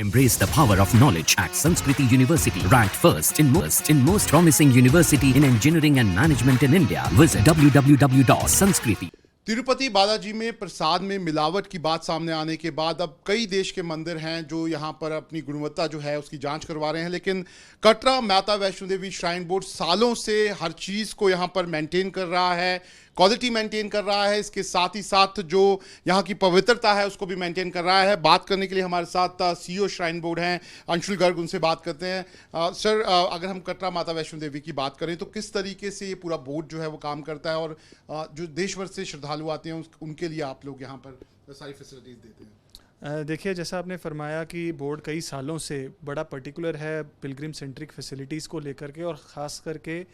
Embrace the power of knowledge at Sanskriti University, ranked first in most promising university in engineering and management in India. Visit www.sanskriti. Tirupati Balaji में प्रसाद में मिलावट की बात सामने आने के बाद अब कई देश के मंदिर हैं जो यहाँ पर अपनी गुणवत्ता जो है उसकी जांच करवा रहे हैं, लेकिन कटरा माता वैष्णो देवी श्राइन बोर्ड सालों से हर चीज़ को यहाँ पर मेंटेन कर रहा है, क्वालिटी मेंटेन कर रहा है, इसके साथ ही साथ जो यहाँ की पवित्रता है उसको भी मेंटेन कर रहा है। बात करने के लिए हमारे साथ सीईओ श्राइन बोर्ड हैं अंशुल गर्ग, उनसे बात करते हैं। सर, अगर हम कटरा माता वैष्णो देवी की बात करें तो किस तरीके से ये पूरा बोर्ड जो है वो काम करता है और जो देश भर से श्रद्धालु आते हैं उनके लिए आप लोग यहाँ पर सारी फैसिलिटीज देते हैं? देखिए, जैसा आपने फरमाया कि बोर्ड कई सालों से बड़ा पर्टिकुलर है पिलग्रिम सेंट्रिक फैसिलिटीज़ को लेकर के, और ख़ास करके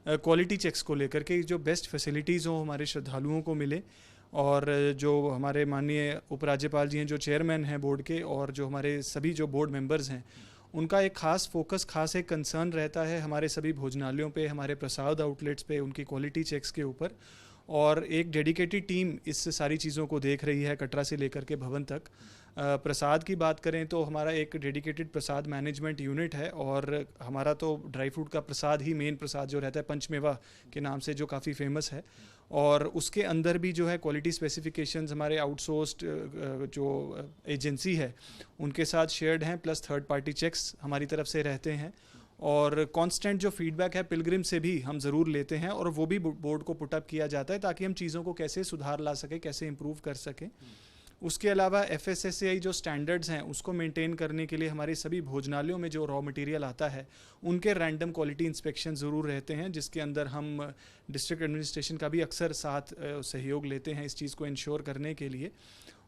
क्वालिटी चेक्स को लेकर के जो बेस्ट फैसिलिटीज़ हों हमारे श्रद्धालुओं को मिले। और जो हमारे माननीय उपराज्यपाल जी हैं, जो चेयरमैन हैं बोर्ड के, और जो हमारे सभी जो बोर्ड मेंबर्स हैं, उनका एक ख़ास फोकस, ख़ास एक कंसर्न रहता है हमारे सभी भोजनालयों पे, हमारे प्रसाद आउटलेट्स पे, उनकी क्वालिटी चेक्स के ऊपर। और एक डेडिकेटेड टीम इस सारी चीज़ों को देख रही है कटरा से लेकर के भवन तक। प्रसाद की बात करें तो हमारा एक डेडिकेटेड प्रसाद मैनेजमेंट यूनिट है, और हमारा तो ड्राई फ्रूट का प्रसाद ही मेन प्रसाद जो रहता है पंचमेवा के नाम से, जो काफ़ी फेमस है। और उसके अंदर भी जो है क्वालिटी स्पेसिफिकेशंस हमारे आउटसोर्स्ड जो एजेंसी है उनके साथ शेयर्ड हैं, प्लस थर्ड पार्टी चेक्स हमारी तरफ से रहते हैं। और कांस्टेंट जो फीडबैक है पिलग्रिम से भी हम ज़रूर लेते हैं, और वो भी बोर्ड को पुटअप किया जाता है ताकि हम चीज़ों को कैसे सुधार ला सकें, कैसे इम्प्रूव कर सकें। उसके अलावा FSSAI जो स्टैंडर्ड्स हैं उसको मेंटेन करने के लिए हमारे सभी भोजनालयों में जो रॉ मटेरियल आता है उनके रैंडम क्वालिटी इंस्पेक्शन ज़रूर रहते हैं, जिसके अंदर हम डिस्ट्रिक्ट एडमिनिस्ट्रेशन का भी अक्सर साथ सहयोग लेते हैं इस चीज़ को इंश्योर करने के लिए।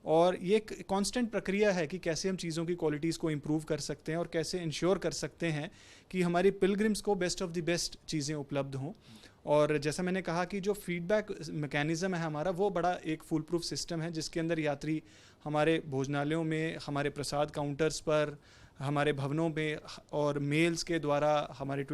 और ये एक कांस्टेंट प्रक्रिया है कि कैसे हम चीज़ों की क्वालिटीज़ को इम्प्रूव कर सकते हैं और कैसे इंश्योर कर सकते हैं कि हमारी पिलग्रिम्स को बेस्ट ऑफ द बेस्ट चीज़ें उपलब्ध हों। और जैसा मैंने कहा कि जो फीडबैक मैकेनिज़्म है हमारा, वो बड़ा एक फुल प्रूफ सिस्टम है, जिसके अंदर यात्री हमारे भोजनालयों में, हमारे प्रसाद काउंटर्स पर, हमारे भवनों में, और मेल्स के द्वारा, हमारे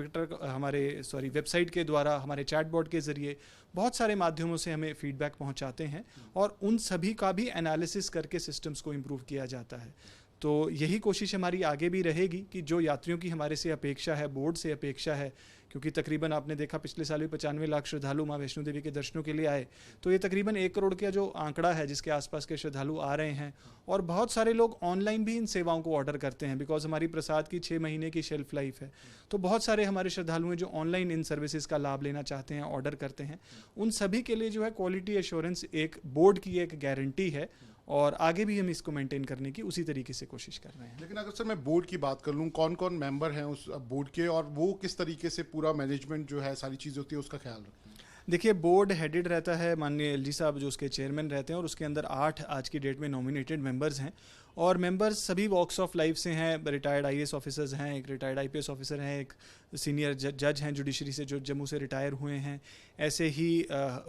वेबसाइट के द्वारा, हमारे चैटबॉट के ज़रिए बहुत सारे माध्यमों से हमें फीडबैक पहुंचाते हैं, और उन सभी का भी एनालिसिस करके सिस्टम्स को इम्प्रूव किया जाता है। तो यही कोशिश हमारी आगे भी रहेगी कि जो यात्रियों की हमारे से अपेक्षा है, बोर्ड से अपेक्षा है, क्योंकि तकरीबन आपने देखा पिछले साल भी 95 लाख श्रद्धालु माँ वैष्णो देवी के दर्शनों के लिए आए, तो ये तकरीबन 1 करोड़ का जो आंकड़ा है जिसके आसपास के श्रद्धालु आ रहे हैं। और बहुत सारे लोग ऑनलाइन भी इन सेवाओं को ऑर्डर करते हैं, बिकॉज हमारी प्रसाद की 6 महीने की शेल्फ लाइफ है। तो बहुत सारे हमारे श्रद्धालु हैं जो ऑनलाइन इन सर्विसेज का लाभ लेना चाहते हैं, ऑर्डर करते हैं। उन सभी के लिए जो है क्वालिटी एश्योरेंस एक बोर्ड की एक गारंटी है, और आगे भी हम इसको मेंटेन करने की उसी तरीके से कोशिश कर रहे हैं। लेकिन अगर सर मैं बोर्ड की बात कर लूँ, कौन कौन मेंबर हैं उस बोर्ड के, और वो किस तरीके से पूरा मैनेजमेंट जो है, सारी चीज़ होती है, उसका ख्याल रखते हैं? देखिए, बोर्ड हेडेड रहता है माननीय LG साहब जो उसके चेयरमैन रहते हैं, और उसके अंदर 8 आज की डेट में नॉमिनेटेड मेंबर्स हैं। और मेंबर्स सभी वॉक्स ऑफ लाइफ से हैं। रिटायर्ड IAS ऑफिसर्स हैं, एक रिटायर्ड IPS ऑफिसर हैं, एक सीनियर जज हैं जुडिशरी से जो जम्मू से रिटायर हुए हैं। ऐसे ही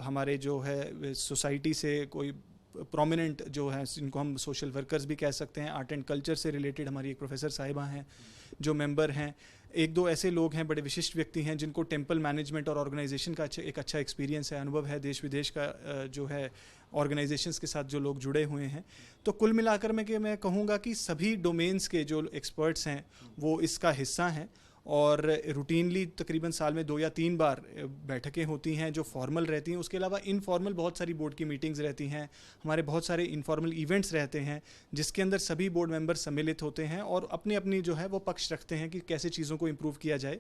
हमारे जो है सोसाइटी से कोई प्रोमिनेंट जो है, जिनको हम सोशल वर्कर्स भी कह सकते हैं, आर्ट एंड कल्चर से रिलेटेड हमारी एक प्रोफेसर साहिबा हैं जो मेंबर हैं। 1-2 ऐसे लोग हैं, बड़े विशिष्ट व्यक्ति हैं जिनको टेम्पल मैनेजमेंट और ऑर्गेनाइजेशन का एक अच्छा एक्सपीरियंस है, अनुभव है, देश विदेश का जो है ऑर्गेनाइजेशंस के साथ जो लोग जुड़े हुए हैं। तो कुल मिलाकर मैं कहूँगा कि सभी डोमेन्स के जो एक्सपर्ट्स हैं वो इसका हिस्सा हैं, और रूटीनली तकरीबन साल में 2 या 3 बार बैठकें होती हैं जो फॉर्मल रहती हैं। उसके अलावा इनफॉर्मल बहुत सारी बोर्ड की मीटिंग्स रहती हैं, हमारे बहुत सारे इनफॉर्मल इवेंट्स रहते हैं जिसके अंदर सभी बोर्ड मेंबर सम्मिलित होते हैं और अपनी अपनी जो है वो पक्ष रखते हैं कि कैसे चीज़ों को इम्प्रूव किया जाए।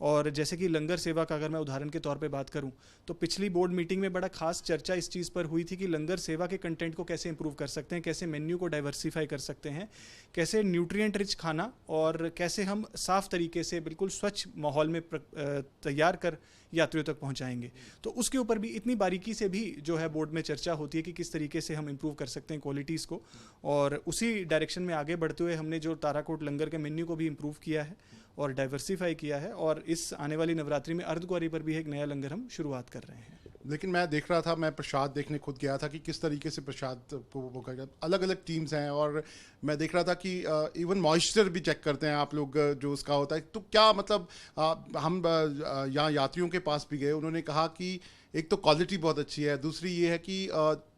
और जैसे कि लंगर सेवा का अगर मैं उदाहरण के तौर पे बात करूं, तो पिछली बोर्ड मीटिंग में बड़ा खास चर्चा इस चीज़ पर हुई थी कि लंगर सेवा के कंटेंट को कैसे इंप्रूव कर सकते हैं, कैसे मेन्यू को डाइवर्सिफाई कर सकते हैं, कैसे न्यूट्रिएंट रिच खाना, और कैसे हम साफ़ तरीके से बिल्कुल स्वच्छ माहौल में तैयार कर यात्रियों तक पहुंचाएंगे। तो उसके ऊपर भी इतनी बारीकी से भी जो है बोर्ड में चर्चा होती है कि किस तरीके से हम इम्प्रूव कर सकते हैं क्वालिटीज़ को, और उसी डायरेक्शन में आगे बढ़ते हुए हमने जो ताराकोट लंगर के मेन्यू को भी इम्प्रूव किया है और डाइवर्सिफाई किया है, और इस आने वाली नवरात्रि में अर्धकुंवारी पर भी एक नया लंगर हम शुरुआत कर रहे हैं। लेकिन मैं देख रहा था, मैं प्रसाद देखने खुद गया था कि किस तरीके से प्रसाद को वो कर, अलग अलग टीम्स हैं, और मैं देख रहा था कि इवन मॉइस्चर भी चेक करते हैं आप लोग जो उसका होता है। तो क्या मतलब हम यहाँ यात्रियों के पास भी गए, उन्होंने कहा कि एक तो क्वालिटी बहुत अच्छी है, दूसरी ये है कि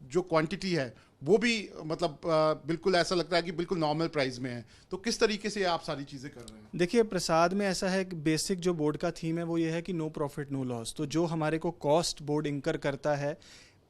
जो क्वांटिटी है वो भी मतलब बिल्कुल ऐसा लगता है कि बिल्कुल नॉर्मल प्राइस में है। तो किस तरीके से आप सारी चीज़ें कर रहे हैं? देखिए, प्रसाद में ऐसा है कि बेसिक जो बोर्ड का थीम है वो ये है कि नो प्रॉफिट नो लॉस। तो जो हमारे को कॉस्ट बोर्ड इंकर करता है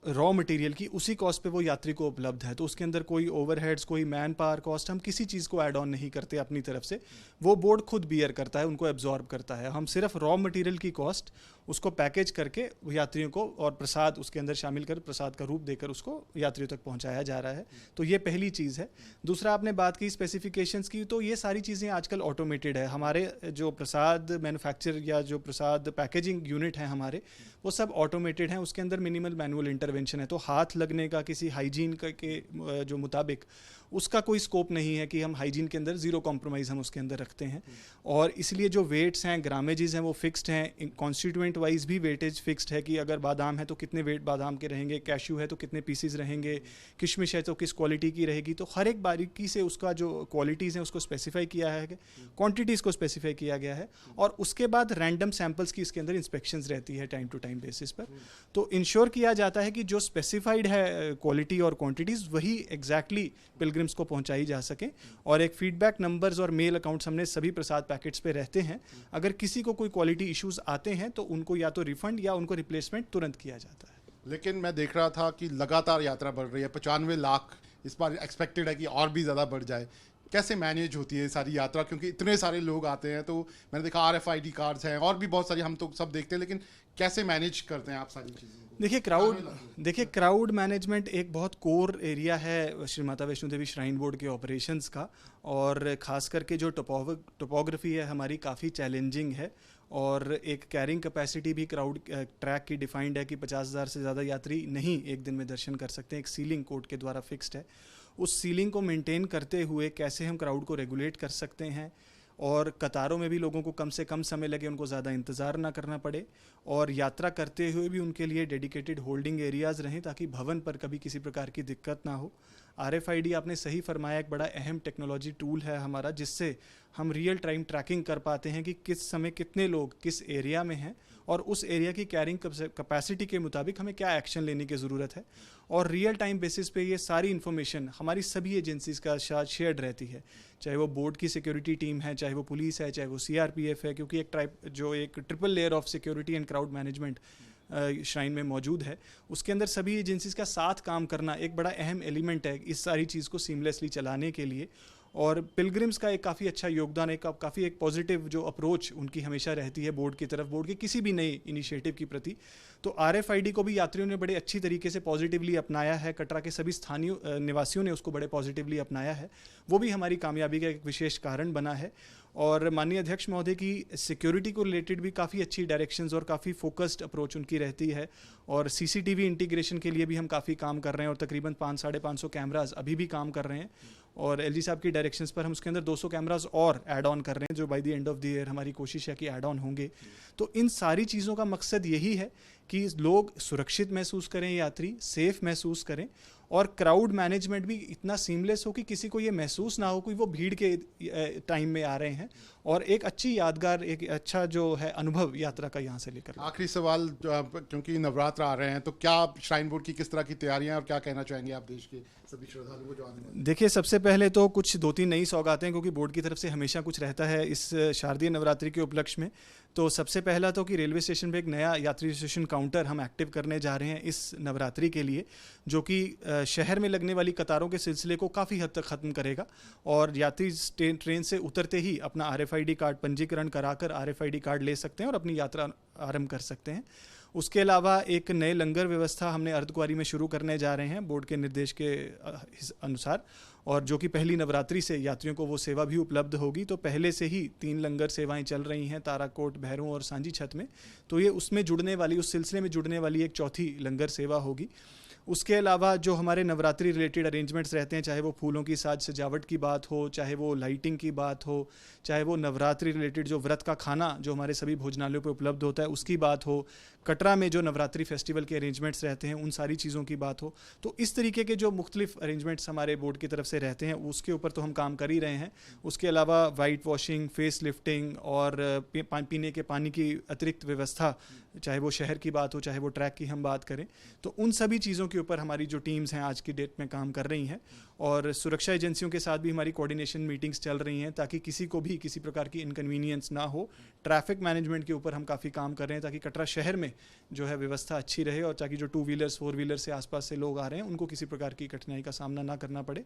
रॉ मटेरियल की, उसी कॉस्ट पे वो यात्री को उपलब्ध है। तो उसके अंदर कोई ओवरहेड्स, कोई मैन पावर कॉस्ट, हम किसी चीज़ को ऐड ऑन नहीं करते अपनी तरफ से। वो बोर्ड खुद बियर करता है, उनको एब्जॉर्ब करता है। हम सिर्फ रॉ मटेरियल की कॉस्ट उसको पैकेज करके यात्रियों को और प्रसाद उसके अंदर शामिल कर प्रसाद का रूप देकर उसको यात्रियों तक पहुंचाया जा रहा है। तो ये पहली चीज़ है। दूसरा, आपने बात की स्पेसिफिकेशंस की, तो ये सारी चीज़ें आजकल ऑटोमेटेड है। हमारे जो प्रसाद मैन्युफैक्चर या जो प्रसाद पैकेजिंग यूनिट हैं हमारे, वो सब ऑटोमेटेड हैं। उसके अंदर मिनिमल मैनुअल इंटरवेंशन है। तो हाथ लगने का किसी हाइजीन के जो मुताबिक उसका कोई स्कोप नहीं है कि हम हाइजीन के अंदर ज़ीरो कॉम्प्रोमाइज़ हम उसके अंदर रखते हैं। और इसलिए जो वेट्स हैं, ग्रामेजेस हैं, वो फिक्स्ड हैं। कॉन्स्टिट्यूएंट वाइज भी वेटेज फिक्स्ड है कि अगर बादाम है तो कितने वेट बादाम के रहेंगे, कैश्यू है तो कितने पीसीज रहेंगे, किशमिश है तो किस क्वालिटी की रहेगी। तो हर एक बारीकी से उसका जो क्वालिटीज़ हैं उसको स्पेसिफाई किया है, क्वान्टिटीज़ को स्पेसिफाई किया गया है। और उसके बाद रैंडम सैम्पल्स की इसके अंदर इंस्पेक्शंस रहती है टाइम टू टाइम बेसिस पर। तो इंश्योर किया जाता है कि जो स्पेसिफाइड है क्वालिटी और क्वांटिटीज़ वही एग्जैक्टली पिलग्रिम्स को पहुंचाई जा सके। और एक फीडबैक नंबर्स और मेल अकाउंट्स हमने सभी प्रसाद पैकेट्स पे रहते हैं। अगर किसी को कोई क्वालिटी इश्यूज आते हैं तो उनको या तो रिफंड या उनको रिप्लेसमेंट तुरंत किया जाता है। लेकिन मैं देख रहा था कि लगातार यात्रा बढ़ रही है, 95 लाख इस बार एक्सपेक्टेड है कि और भी ज़्यादा बढ़ जाए। कैसे मैनेज होती है सारी यात्रा, क्योंकि इतने सारे लोग आते हैं? तो मैंने देखा RFID कार्ड्स हैं और भी बहुत सारी, हम तो सब देखते हैं, लेकिन कैसे मैनेज करते हैं आप सारी चीज़ों को? देखिए क्राउड मैनेजमेंट एक बहुत कोर एरिया है श्री माता वैष्णो देवी श्राइन बोर्ड के ऑपरेशंस का। और ख़ास करके जो टोपोग्राफी है हमारी काफ़ी चैलेंजिंग है। और एक कैरिंग कैपेसिटी भी क्राउड ट्रैक की डिफाइंड है कि 50,000 से ज़्यादा यात्री नहीं एक दिन में दर्शन कर सकते हैं। एक सीलिंग कोर्ट के द्वारा फिक्स्ड है। उस सीलिंग को मेंटेन करते हुए कैसे हम क्राउड को रेगुलेट कर सकते हैं और कतारों में भी लोगों को कम से कम समय लगे, उनको ज़्यादा इंतज़ार ना करना पड़े, और यात्रा करते हुए भी उनके लिए डेडिकेटेड होल्डिंग एरियाज़ रहें ताकि भवन पर कभी किसी प्रकार की दिक्कत ना हो। RFID आपने सही फरमाया, एक बड़ा अहम टेक्नोलॉजी टूल है हमारा, जिससे हम रियल टाइम ट्रैकिंग कर पाते हैं कि किस समय कितने लोग किस एरिया में हैं और उस एरिया की कैरिंग कैपेसिटी के मुताबिक हमें क्या एक्शन लेने की ज़रूरत है। और रियल टाइम बेसिस पे ये सारी इन्फॉर्मेशन हमारी सभी एजेंसीज़ का साथ शेयर्ड रहती है, चाहे वो बोर्ड की सिक्योरिटी टीम है, चाहे वो पुलिस है, चाहे वो CRPF है, क्योंकि एक triple layer of security and crowd management shrine में मौजूद है। उसके अंदर सभी एजेंसीज़ का साथ काम करना एक बड़ा अहम एलिमेंट है इस सारी चीज़ को सीमलेसली चलाने के लिए। और पिलग्रिम्स का एक काफ़ी अच्छा योगदान है, काफ़ी एक पॉजिटिव जो अप्रोच उनकी हमेशा रहती है बोर्ड की तरफ, बोर्ड के किसी भी नए इनिशिएटिव की प्रति। तो RFID को भी यात्रियों ने बड़े अच्छी तरीके से पॉजिटिवली अपनाया है। कटरा के सभी स्थानीय निवासियों ने उसको बड़े पॉजिटिवली अपनाया है। वो भी हमारी कामयाबी का एक विशेष कारण बना है। और माननीय अध्यक्ष महोदय की सिक्योरिटी को रिलेटेड भी काफ़ी अच्छी डायरेक्शंस और काफ़ी फोकस्ड अप्रोच उनकी रहती है। और CCTV इंटीग्रेशन के लिए भी हम काफ़ी काम कर रहे हैं और तकरीबन 500-550 कैमराज अभी भी काम कर रहे हैं। और LG साहब की डायरेक्शंस पर हम उसके अंदर 200 कैमराज और ऐड ऑन कर रहे हैं, जो by the end of the year हमारी कोशिश है कि ऐड ऑन होंगे। तो इन सारी चीज़ों का मकसद यही है कि लोग सुरक्षित महसूस करें, यात्री सेफ महसूस करें, और क्राउड मैनेजमेंट भी इतना सीमलेस हो कि किसी को ये महसूस ना हो कि वो भीड़ के टाइम में आ रहे हैं, और एक अच्छी यादगार, एक अच्छा जो है अनुभव यात्रा का यहाँ से लेकर। आखिरी सवाल, क्योंकि नवरात्र आ रहे हैं, तो क्या श्राइन बोर्ड की किस तरह की तैयारियां और क्या कहना चाहेंगे आप देश के सभी श्रद्धालुओं को जो आने वाले? देखिए, सबसे पहले तो कुछ 2-3 नई सौगातें, क्योंकि बोर्ड की तरफ से हमेशा कुछ रहता है इस शारदीय नवरात्रि के उपलक्ष्य में। तो सबसे पहला तो कि रेलवे स्टेशन पे एक नया यात्री रजिस्ट्रेशन काउंटर हम एक्टिव करने जा रहे हैं इस नवरात्रि के लिए, जो कि शहर में लगने वाली कतारों के सिलसिले को काफ़ी हद तक ख़त्म करेगा। और यात्री ट्रेन से उतरते ही अपना RFID कार्ड पंजीकरण कराकर RFID कार्ड ले सकते हैं और अपनी यात्रा आरंभ कर सकते हैं। उसके अलावा एक नए लंगर व्यवस्था हमने अर्धकुंवारी में शुरू करने जा रहे हैं बोर्ड के निर्देश के अनुसार, और जो कि पहली नवरात्रि से यात्रियों को वो सेवा भी उपलब्ध होगी। तो पहले से ही 3 लंगर सेवाएं चल रही हैं ताराकोट, भैरों और सांझी छत में। तो ये उसमें जुड़ने वाली, उस सिलसिले में जुड़ने वाली एक चौथी लंगर सेवा होगी। उसके अलावा जो हमारे नवरात्रि रिलेटेड अरेंजमेंट्स रहते हैं, चाहे वो फूलों की साज सजावट की बात हो, चाहे वो लाइटिंग की बात हो, चाहे वो नवरात्रि रिलेटेड जो व्रत का खाना जो हमारे सभी भोजनालयों पे उपलब्ध होता है उसकी बात हो, कटरा में जो नवरात्रि फेस्टिवल के अरेंजमेंट्स रहते हैं उन सारी चीज़ों की बात हो, तो इस तरीके के जो मुख्तलिफ अरेंजमेंट्स हमारे बोर्ड की तरफ से रहते हैं उसके ऊपर तो हम काम कर ही रहे हैं। उसके अलावा वाइट वॉशिंग, फेस लिफ्टिंग और पीने के पानी की अतिरिक्त व्यवस्था, चाहे वो शहर की बात हो चाहे वो ट्रैक की हम बात करें, तो उन सभी चीज़ों के के ऊपर हमारी जो टीम्स हैं आज की डेट में काम कर रही हैं, और सुरक्षा एजेंसियों के साथ भी हमारी कोऑर्डिनेशन मीटिंग्स चल रही हैं ताकि किसी को भी किसी प्रकार की इनकन्वीनियंस ना हो। ट्रैफिक मैनेजमेंट के ऊपर हम काफ़ी काम कर रहे हैं ताकि कटरा शहर में जो है व्यवस्था अच्छी रहे, और ताकि जो 2 व्हीलर्स 4 व्हीलर से आसपास से लोग आ रहे हैं उनको किसी प्रकार की कठिनाई का सामना ना करना पड़े।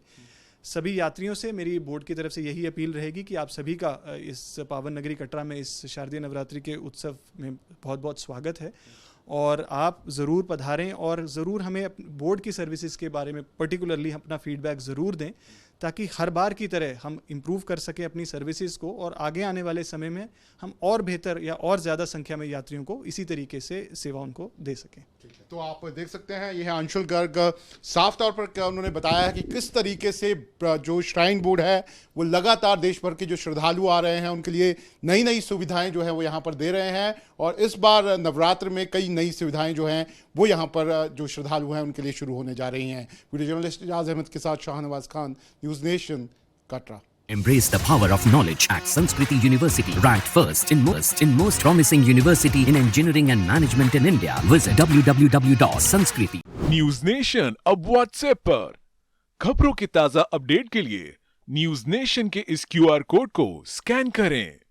सभी यात्रियों से मेरी बोर्ड की तरफ से यही अपील रहेगी कि आप सभी का इस पावन नगरी कटरा में इस शारदीय नवरात्रि के उत्सव में बहुत बहुत स्वागत है, और आप ज़रूर पधारें और ज़रूर हमें बोर्ड की सर्विसेज के बारे में पर्टिकुलरली अपना फीडबैक ज़रूर दें ताकि हर बार की तरह हम इम्प्रूव कर सकें अपनी सर्विसेज को, और आगे आने वाले समय में हम और बेहतर या और ज़्यादा संख्या में यात्रियों को इसी तरीके से सेवा उनको दे सकें। तो आप देख सकते हैं यह अंशुल गर्ग साफ तौर पर उन्होंने बताया है कि किस तरीके से जो श्राइन बोर्ड है वो लगातार देश भर के जो श्रद्धालु आ रहे हैं उनके लिए नई नई सुविधाएं जो है वो यहाँ पर दे रहे हैं, और इस बार नवरात्र में कई नई सुविधाएं जो हैं वो यहाँ पर जो श्रद्धालु हैं उनके लिए शुरू होने जा रही हैं। वीडियो जर्नलिस्ट इजाज अहमद के साथ Shahnawaz Khan, news nation, Katra. Embrace the power of knowledge at Sanskriti University, ranked first in most promising university in engineering and management in India. Visit www.sanskriti. News nation अब व्हाट्सएप पर खबरों के ताजा अपडेट के लिए न्यूज नेशन के इस QR कोड को स्कैन करें।